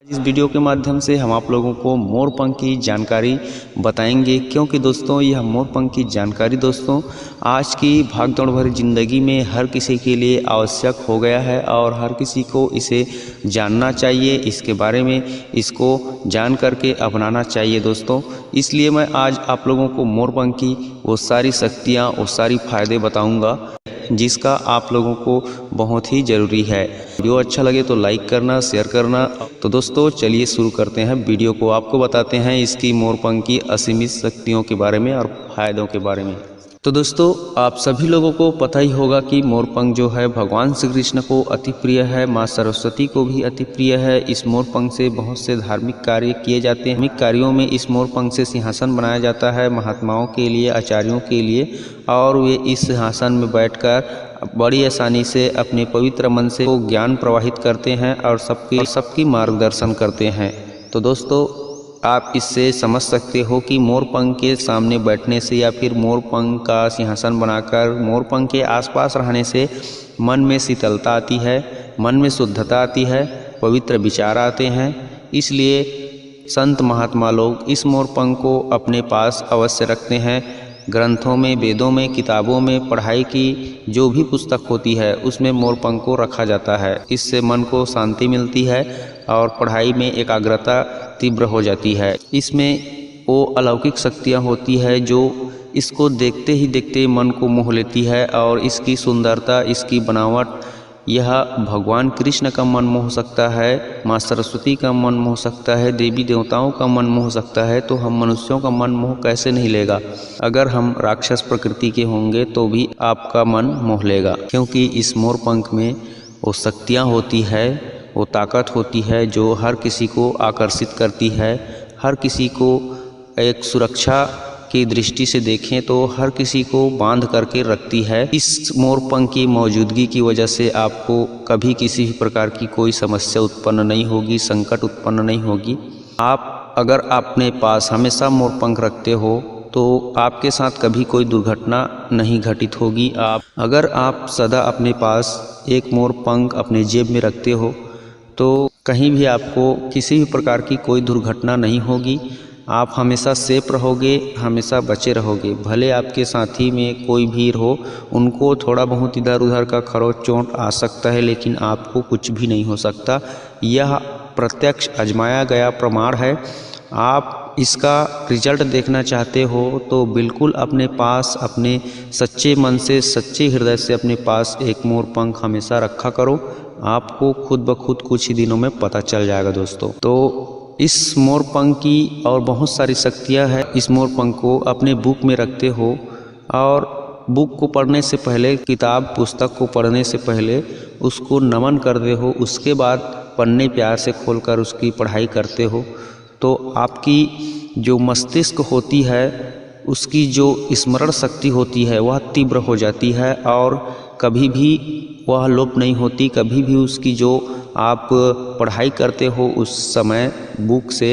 इस वीडियो के माध्यम से हम आप लोगों को मोर पंख की जानकारी बताएंगे, क्योंकि दोस्तों यह मोर पंख की जानकारी दोस्तों आज की भागदौड़ भरी ज़िंदगी में हर किसी के लिए आवश्यक हो गया है और हर किसी को इसे जानना चाहिए। इसके बारे में इसको जान करके अपनाना चाहिए दोस्तों। इसलिए मैं आज आप लोगों को मोर पंख की वो सारी शक्तियाँ, वो सारी फ़ायदे बताऊँगा जिसका आप लोगों को बहुत ही ज़रूरी है। वीडियो अच्छा लगे तो लाइक करना, शेयर करना। तो दोस्तों चलिए शुरू करते हैं वीडियो को। आपको बताते हैं इसकी मोर पंख की असीमित शक्तियों के बारे में और फायदों के बारे में। तो दोस्तों आप सभी लोगों को पता ही होगा कि मोर पंख जो है भगवान श्री कृष्ण को अति प्रिय है, माँ सरस्वती को भी अति प्रिय है। इस मोर पंख से बहुत से धार्मिक कार्य किए जाते हैं। धार्मिक कार्यों में इस मोर पंख से सिंहासन बनाया जाता है महात्माओं के लिए, आचार्यों के लिए, और वे इस सिंहासन में बैठकर बड़ी आसानी से अपने पवित्र मन से ज्ञान प्रवाहित करते हैं और सबकी मार्गदर्शन करते हैं। तो दोस्तों आप इससे समझ सकते हो कि मोर पंख के सामने बैठने से या फिर मोर पंख का सिंहासन बनाकर मोर पंख के आसपास रहने से मन में शीतलता आती है, मन में शुद्धता आती है, पवित्र विचार आते हैं। इसलिए संत महात्मा लोग इस मोर पंख को अपने पास अवश्य रखते हैं। ग्रंथों में, वेदों में, किताबों में, पढ़ाई की जो भी पुस्तक होती है उसमें मोर पंख को रखा जाता है। इससे मन को शांति मिलती है और पढ़ाई में एकाग्रता तीव्र हो जाती है। इसमें वो अलौकिक शक्तियाँ होती है जो इसको देखते ही देखते मन को मोह लेती है और इसकी सुंदरता, इसकी बनावट, यह भगवान कृष्ण का मन मोह सकता है, माँ सरस्वती का मन मोह सकता है, देवी देवताओं का मन मोह सकता है। तो हम मनुष्यों का मन मोह कैसे नहीं लेगा? अगर हम राक्षस प्रकृति के होंगे तो भी आपका मन मोह लेगा, क्योंकि इस मोर पंख में वो शक्तियाँ होती है, वो ताकत होती है जो हर किसी को आकर्षित करती है। हर किसी को एक सुरक्षा की दृष्टि से देखें तो हर किसी को बांध करके रखती है। इस मोर पंख की मौजूदगी की वजह से आपको कभी किसी भी प्रकार की कोई समस्या उत्पन्न नहीं होगी, संकट उत्पन्न नहीं होगी। आप अगर अपने पास हमेशा मोर पंख रखते हो तो आपके साथ कभी कोई दुर्घटना नहीं घटित होगी। अगर आप सदा अपने पास एक मोर पंख अपने जेब में रखते हो तो कहीं भी आपको किसी भी प्रकार की कोई दुर्घटना नहीं होगी। आप हमेशा सेफ रहोगे, हमेशा बचे रहोगे। भले आपके साथी में कोई भीड़ हो, उनको थोड़ा बहुत इधर उधर का खरोंच चोट आ सकता है, लेकिन आपको कुछ भी नहीं हो सकता। यह प्रत्यक्ष आजमाया गया प्रमाण है। आप इसका रिजल्ट देखना चाहते हो तो बिल्कुल अपने पास, अपने सच्चे मन से, सच्चे हृदय से अपने पास एक मोर पंख हमेशा रखा करो। आपको खुद ब खुद कुछ ही दिनों में पता चल जाएगा दोस्तों। तो इस मोर पंख की और बहुत सारी शक्तियाँ हैं। इस मोर पंख को अपने बुक में रखते हो और बुक को पढ़ने से पहले, किताब पुस्तक को पढ़ने से पहले उसको नमन करते हो। उसके बाद पन्ने प्यार से खोलकर उसकी पढ़ाई करते हो तो आपकी जो मस्तिष्क होती है उसकी जो स्मरण शक्ति होती है वह तीव्र हो जाती है और कभी भी वह लोप नहीं होती। कभी भी उसकी जो आप पढ़ाई करते हो उस समय बुक से,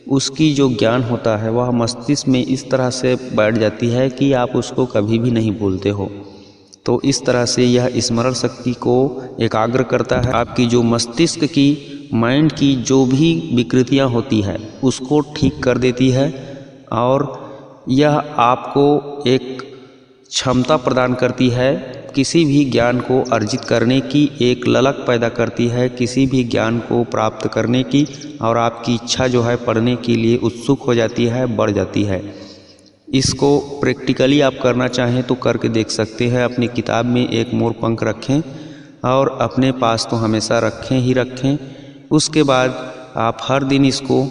उसकी जो ज्ञान होता है वह मस्तिष्क में इस तरह से बैठ जाती है कि आप उसको कभी भी नहीं भूलते हो। तो इस तरह से यह स्मरण शक्ति को एकाग्र करता है। आपकी जो मस्तिष्क की, माइंड की जो भी विकृतियाँ होती है उसको ठीक कर देती है और यह आपको एक क्षमता प्रदान करती है, किसी भी ज्ञान को अर्जित करने की एक ललक पैदा करती है, किसी भी ज्ञान को प्राप्त करने की, और आपकी इच्छा जो है पढ़ने के लिए उत्सुक हो जाती है, बढ़ जाती है। इसको प्रैक्टिकली आप करना चाहें तो करके देख सकते हैं। अपनी किताब में एक मोर पंख रखें और अपने पास तो हमेशा रखें ही रखें। उसके बाद आप हर दिन इसको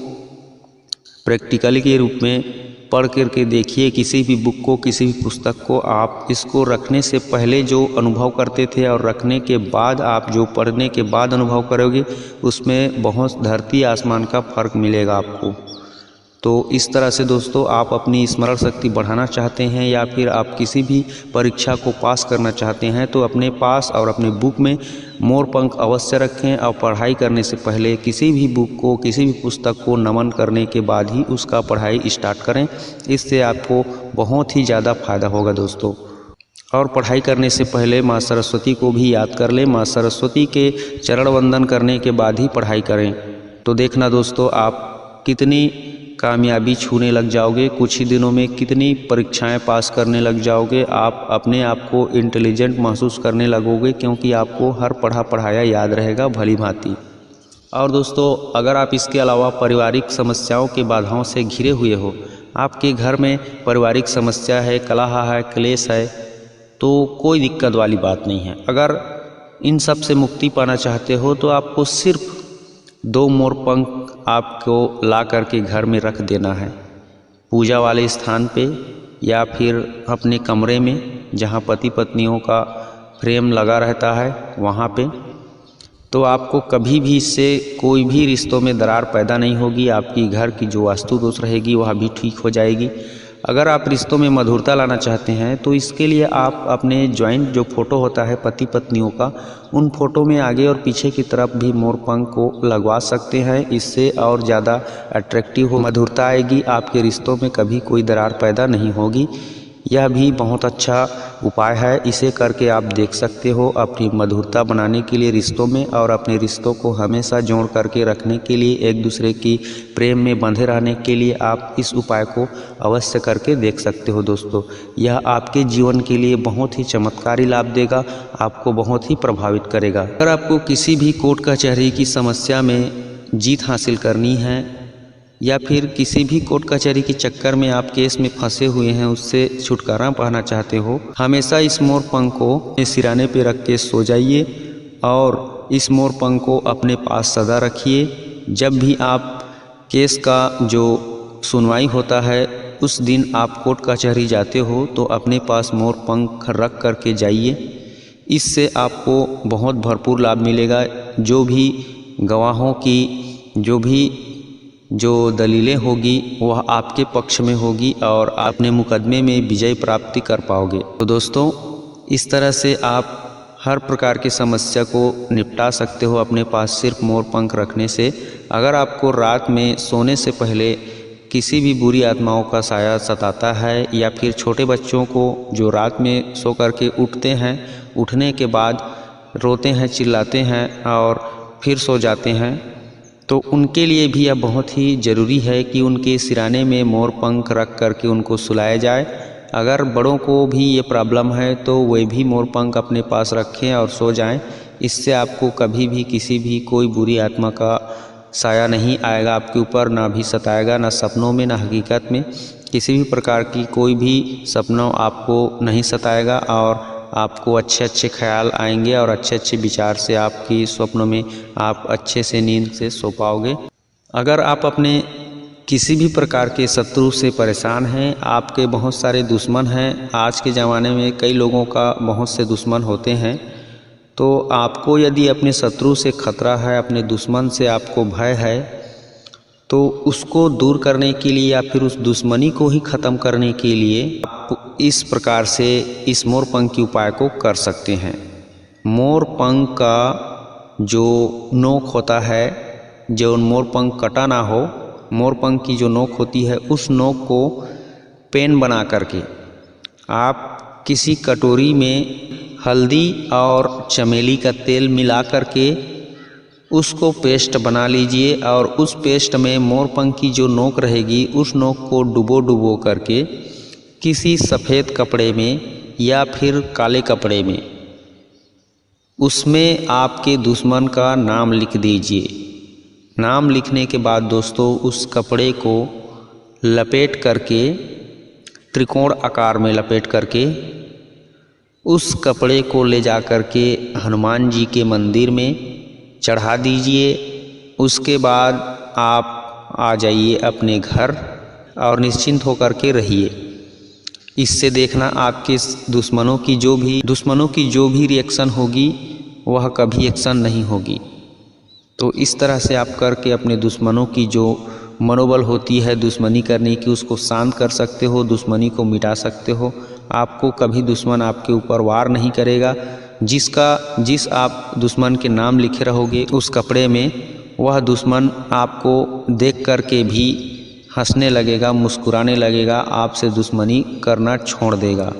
प्रैक्टिकल के रूप में पढ़ करके देखिए। किसी भी बुक को, किसी भी पुस्तक को आप इसको रखने से पहले जो अनुभव करते थे और रखने के बाद आप जो पढ़ने के बाद अनुभव करोगे उसमें बहुत धरती आसमान का फ़र्क मिलेगा आपको। तो इस तरह से दोस्तों आप अपनी स्मरण शक्ति बढ़ाना चाहते हैं या फिर आप किसी भी परीक्षा को पास करना चाहते हैं तो अपने पास और अपने बुक में मोर पंख अवश्य रखें और पढ़ाई करने से पहले किसी भी बुक को, किसी भी पुस्तक को नमन करने के बाद ही उसका पढ़ाई स्टार्ट करें। इससे आपको बहुत ही ज़्यादा फायदा होगा दोस्तों। और पढ़ाई करने से पहले माँ सरस्वती को भी याद कर लें। माँ सरस्वती के चरण वंदन करने के बाद ही पढ़ाई करें। तो देखना दोस्तों, आप कितनी कामयाबी छूने लग जाओगे, कुछ ही दिनों में कितनी परीक्षाएं पास करने लग जाओगे। आप अपने आप को इंटेलिजेंट महसूस करने लगोगे, क्योंकि आपको हर पढ़ा पढ़ाया याद रहेगा भली भांति। और दोस्तों, अगर आप इसके अलावा पारिवारिक समस्याओं की बाधाओं से घिरे हुए हो, आपके घर में पारिवारिक समस्या है, कलह है, क्लेश है, तो कोई दिक्कत वाली बात नहीं है। अगर इन सब से मुक्ति पाना चाहते हो तो आपको सिर्फ 2 मोरपंख आपको ला करके घर में रख देना है, पूजा वाले स्थान पे या फिर अपने कमरे में जहाँ पति पत्नियों का फ्रेम लगा रहता है वहाँ पे। तो आपको कभी भी इससे कोई भी रिश्तों में दरार पैदा नहीं होगी। आपकी घर की जो वास्तु दोष रहेगी वह भी ठीक हो जाएगी। अगर आप रिश्तों में मधुरता लाना चाहते हैं तो इसके लिए आप अपने जॉइंट जो फोटो होता है पति पत्नियों का, उन फोटो में आगे और पीछे की तरफ भी मोरपंख को लगवा सकते हैं। इससे और ज़्यादा अट्रैक्टिव हो, मधुरता आएगी, आपके रिश्तों में कभी कोई दरार पैदा नहीं होगी। यह भी बहुत अच्छा उपाय है, इसे करके आप देख सकते हो अपनी मधुरता बनाने के लिए रिश्तों में, और अपने रिश्तों को हमेशा जोड़ करके रखने के लिए, एक दूसरे की प्रेम में बंधे रहने के लिए आप इस उपाय को अवश्य करके देख सकते हो। दोस्तों, यह आपके जीवन के लिए बहुत ही चमत्कारी लाभ देगा, आपको बहुत ही प्रभावित करेगा। अगर आपको किसी भी कोर्ट कचहरी की समस्या में जीत हासिल करनी है या फिर किसी भी कोर्ट कचहरी के चक्कर में आप केस में फंसे हुए हैं, उससे छुटकारा पाना चाहते हो, हमेशा इस मोरपंख को अपने सिराने पे रख के सो जाइए और इस मोरपंख को अपने पास सदा रखिए। जब भी आप केस का जो सुनवाई होता है उस दिन आप कोर्ट कचहरी जाते हो तो अपने पास मोरपंख रख करके जाइए। इससे आपको बहुत भरपूर लाभ मिलेगा। जो भी गवाहों की जो दलीलें होगी वह आपके पक्ष में होगी और अपने मुकदमे में विजय प्राप्ति कर पाओगे। तो दोस्तों, इस तरह से आप हर प्रकार की समस्या को निपटा सकते हो अपने पास सिर्फ मोरपंख रखने से। अगर आपको रात में सोने से पहले किसी भी बुरी आत्माओं का साया सताता है या फिर छोटे बच्चों को जो रात में सो करके उठते हैं, उठने के बाद रोते हैं, चिल्लाते हैं और फिर सो जाते हैं, तो उनके लिए भी यह बहुत ही ज़रूरी है कि उनके सिराने में मोरपंख रख करके उनको सुलाया जाए। अगर बड़ों को भी ये प्रॉब्लम है तो वे भी मोरपंख अपने पास रखें और सो जाएं। इससे आपको कभी भी किसी भी कोई बुरी आत्मा का साया नहीं आएगा आपके ऊपर, ना भी सताएगा, ना सपनों में ना हकीकत में। किसी भी प्रकार की कोई भी सपनों आपको नहीं सताएगा और आपको अच्छे अच्छे ख्याल आएंगे और अच्छे अच्छे विचार से आपकी स्वप्नों में आप अच्छे से नींद से सो पाओगे। अगर आप अपने किसी भी प्रकार के शत्रु से परेशान हैं, आपके बहुत सारे दुश्मन हैं, आज के ज़माने में कई लोगों का बहुत से दुश्मन होते हैं, तो आपको यदि अपने शत्रु से खतरा है, अपने दुश्मन से आपको भय है, तो उसको दूर करने के लिए या फिर उस दुश्मनी को ही ख़त्म करने के लिए आप इस प्रकार से इस मोरपंख के उपाय को कर सकते हैं। मोरपंख का जो नोक होता है, जो मोरपंख कटा ना हो, मोरपंख की जो नोक होती है उस नोक को पेन बना करके आप किसी कटोरी में हल्दी और चमेली का तेल मिला करके उसको पेस्ट बना लीजिए और उस पेस्ट में मोरपंख की जो नोक रहेगी उस नोक को डुबो करके किसी सफ़ेद कपड़े में या फिर काले कपड़े में उसमें आपके दुश्मन का नाम लिख दीजिए। नाम लिखने के बाद दोस्तों उस कपड़े को लपेट करके, त्रिकोण आकार में लपेट करके उस कपड़े को ले जा करके हनुमान जी के मंदिर में चढ़ा दीजिए। उसके बाद आप आ जाइए अपने घर और निश्चिंत होकर के रहिए। इससे देखना आपके दुश्मनों की जो भी रिएक्शन होगी वह कभी एक्शन नहीं होगी। तो इस तरह से आप करके अपने दुश्मनों की जो मनोबल होती है दुश्मनी करने की उसको शांत कर सकते हो, दुश्मनी को मिटा सकते हो। आपको कभी दुश्मन आपके ऊपर वार नहीं करेगा। जिस आप दुश्मन के नाम लिखे रहोगे उस कपड़े में, वह दुश्मन आपको देख कर के भी हंसने लगेगा, मुस्कुराने लगेगा, आपसे दुश्मनी करना छोड़ देगा।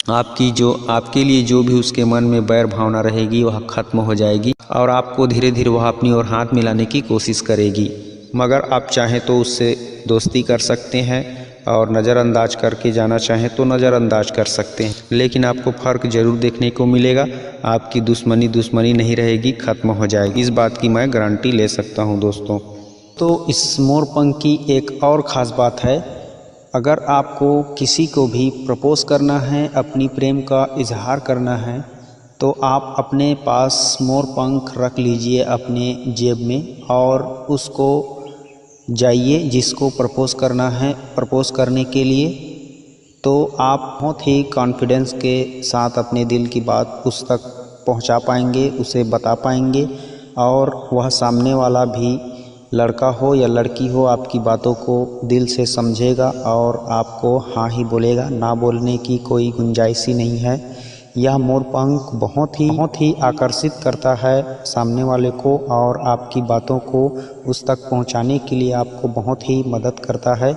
आपके लिए जो भी उसके मन में बैर भावना रहेगी वह खत्म हो जाएगी और आपको धीरे धीरे वह अपनी ओर हाथ मिलाने की कोशिश करेगी। मगर आप चाहें तो उससे दोस्ती कर सकते हैं और नज़रअंदाज करके जाना चाहें तो नज़रअंदाज कर सकते हैं, लेकिन आपको फ़र्क ज़रूर देखने को मिलेगा। आपकी दुश्मनी नहीं रहेगी, ख़त्म हो जाएगी। इस बात की मैं गारंटी ले सकता हूं दोस्तों। तो इस मोरपंख की एक और ख़ास बात है, अगर आपको किसी को भी प्रपोज़ करना है, अपनी प्रेम का इजहार करना है, तो आप अपने पास मोरपंख रख लीजिए अपने जेब में और उसको जाइए जिसको प्रपोज़ करना है प्रपोज़ करने के लिए, तो आप बहुत ही कॉन्फिडेंस के साथ अपने दिल की बात उस तक पहुंचा पाएंगे, उसे बता पाएंगे और वह सामने वाला भी लड़का हो या लड़की हो आपकी बातों को दिल से समझेगा और आपको हाँ ही बोलेगा, ना बोलने की कोई गुंजाइश ही नहीं है। यह मोरपंख बहुत ही आकर्षित करता है सामने वाले को और आपकी बातों को उस तक पहुंचाने के लिए आपको बहुत ही मदद करता है।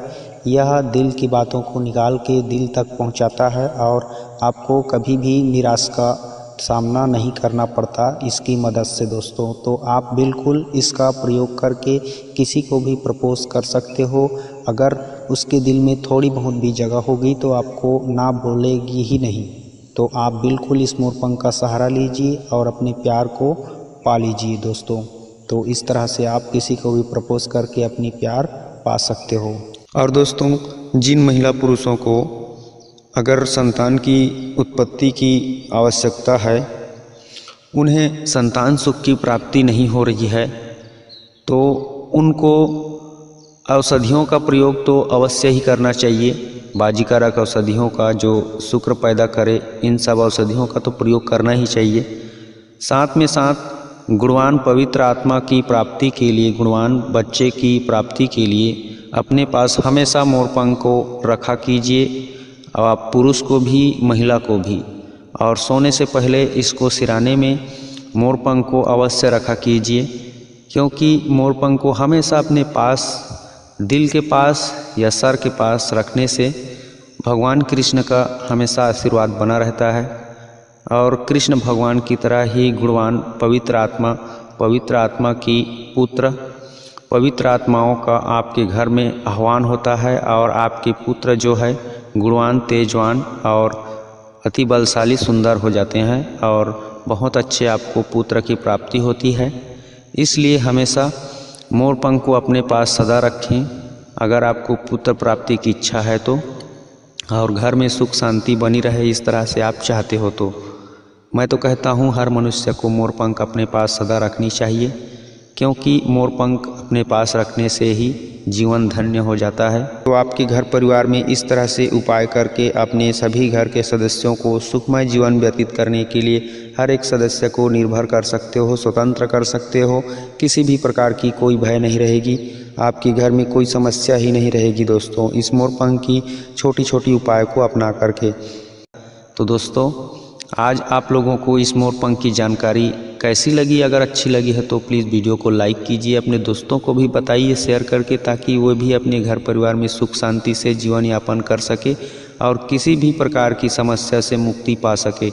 यह दिल की बातों को निकाल के दिल तक पहुंचाता है और आपको कभी भी निराशा का सामना नहीं करना पड़ता इसकी मदद से दोस्तों। तो आप बिल्कुल इसका प्रयोग करके किसी को भी प्रपोज़ कर सकते हो। अगर उसके दिल में थोड़ी बहुत भी जगह होगी तो आपको ना बोलेगी ही नहीं। तो आप बिल्कुल इस मोरपंख का सहारा लीजिए और अपने प्यार को पा लीजिए दोस्तों। तो इस तरह से आप किसी को भी प्रपोज़ करके अपनी प्यार पा सकते हो। और दोस्तों, जिन महिला पुरुषों को अगर संतान की उत्पत्ति की आवश्यकता है, उन्हें संतान सुख की प्राप्ति नहीं हो रही है, तो उनको औषधियों का प्रयोग तो अवश्य ही करना चाहिए। बाजीकारक औषधियों का जो शुक्र पैदा करे, इन सब औषधियों का तो प्रयोग करना ही चाहिए। साथ में साथ गुणवान पवित्र आत्मा की प्राप्ति के लिए, गुणवान बच्चे की प्राप्ति के लिए अपने पास हमेशा मोरपंख को रखा कीजिए, और आप पुरुष को भी महिला को भी। और सोने से पहले इसको सिराने में मोरपंख को अवश्य रखा कीजिए, क्योंकि मोरपंख को हमेशा अपने पास दिल के पास या सर के पास रखने से भगवान कृष्ण का हमेशा आशीर्वाद बना रहता है। और कृष्ण भगवान की तरह ही गुणवान पवित्र आत्मा की पुत्र, पवित्र आत्माओं का आपके घर में आह्वान होता है और आपके पुत्र जो है गुणवान, तेजवान और अति बलशाली, सुंदर हो जाते हैं और बहुत अच्छे आपको पुत्र की प्राप्ति होती है। इसलिए हमेशा मोरपंख को अपने पास सदा रखें अगर आपको पुत्र प्राप्ति की इच्छा है तो, और घर में सुख शांति बनी रहे इस तरह से आप चाहते हो तो। मैं तो कहता हूँ हर मनुष्य को मोरपंख अपने पास सदा रखनी चाहिए, क्योंकि मोरपंख अपने पास रखने से ही जीवन धन्य हो जाता है। तो आपके घर परिवार में इस तरह से उपाय करके अपने सभी घर के सदस्यों को सुखमय जीवन व्यतीत करने के लिए हर एक सदस्य को निर्भर कर सकते हो, स्वतंत्र कर सकते हो। किसी भी प्रकार की कोई भय नहीं रहेगी, आपके घर में कोई समस्या ही नहीं रहेगी दोस्तों, इस मोरपंख की छोटी छोटी उपाय को अपना करके। तो दोस्तों, आज आप लोगों को इस मोरपंख की जानकारी कैसी लगी? अगर अच्छी लगी है तो प्लीज़ वीडियो को लाइक कीजिए, अपने दोस्तों को भी बताइए शेयर करके, ताकि वो भी अपने घर परिवार में सुख शांति से जीवन यापन कर सके और किसी भी प्रकार की समस्या से मुक्ति पा सके।